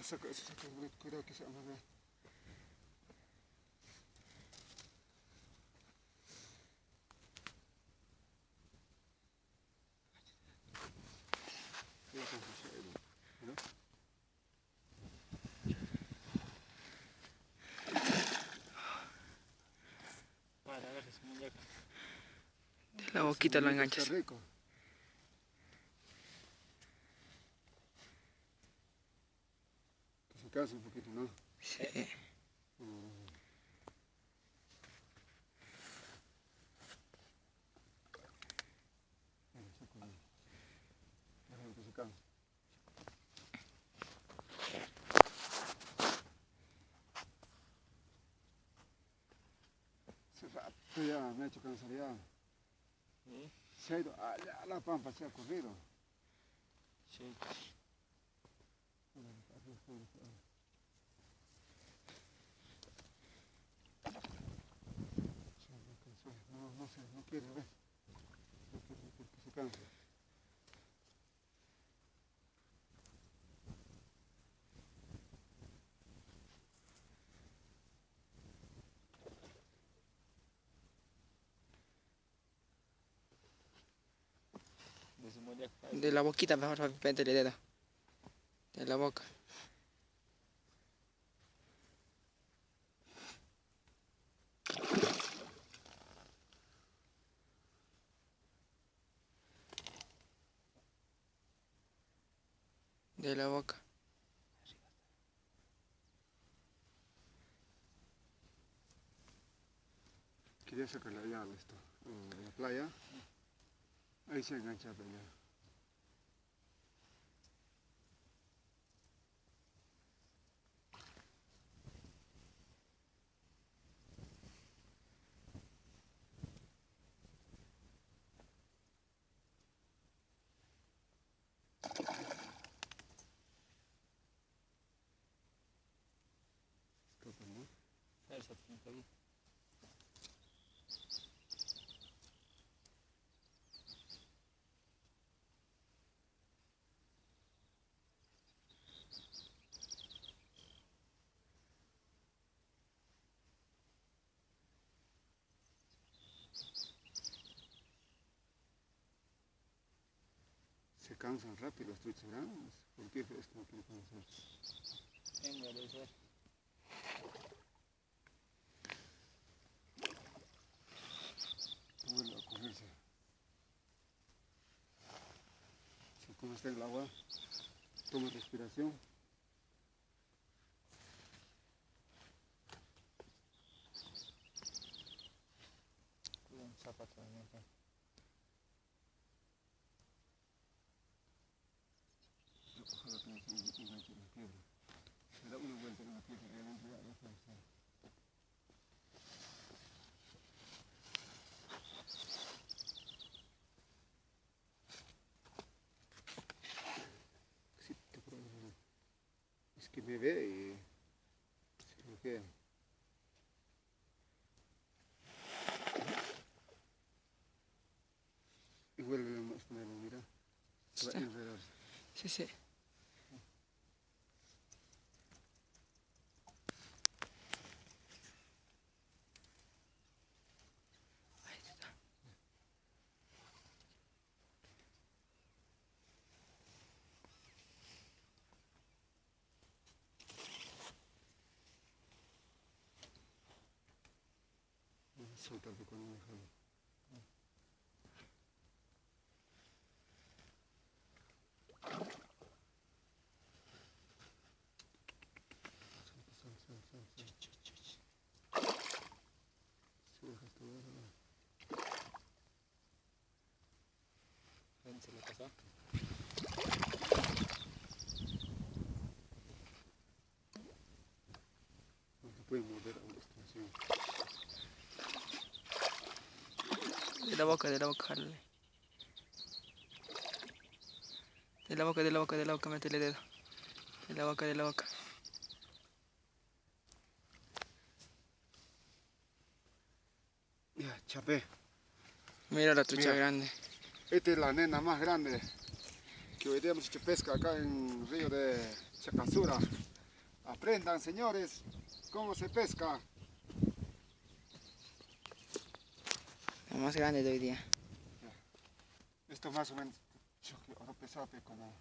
saca, cuidado que se va a ver. Para agarrar su muñeca. De la boquita lo enganchas. Está rico. Que se cansa un poquito, ¿no? Sí. Que se cansa. Hace rato ya me ha hecho cansar ya. ¿Sí? Se ha ido allá a la pampa, se ha corrido. Sí. No sé, no quiere ver. No quiere porque se cansa. De su muñeca. De la boquita mejor, métele el dedo. De la boca. De la boca. Quería sacarla allá esto, en la playa. Ahí se engancha allá. Eso, punto ahí. Se cansan rápido los truchas grandes. ¿Por qué esto no quiere cansar? Venga, debe ser. Vuelve a cogerse. Si como está en el agua, toma respiración. Cuida un zapato también. Ojalá que no se enganche la piedra. Le da una vuelta en la piedra y adentro ya deja de estar. Sí, es que me ve y se bloquea. Y vuelve a ponerlo, mira. Va a enredarse. Sí, sí. Suéltalo con un jalo. Si dejas tu verlo. Ven, se le pasó. No se puede mover a una extensión. De la boca, jálale. De la boca, métele el dedo. De la boca, de la boca. Ya, chapé. Mira la trucha Mira. grande. Esta es la nena más grande que hoy día hemos hecho pesca acá en el río de Chacazura. Aprendan, señores, cómo se pesca. La más grande de hoy día. Esto más o menos, yo creo, ahora pesaba como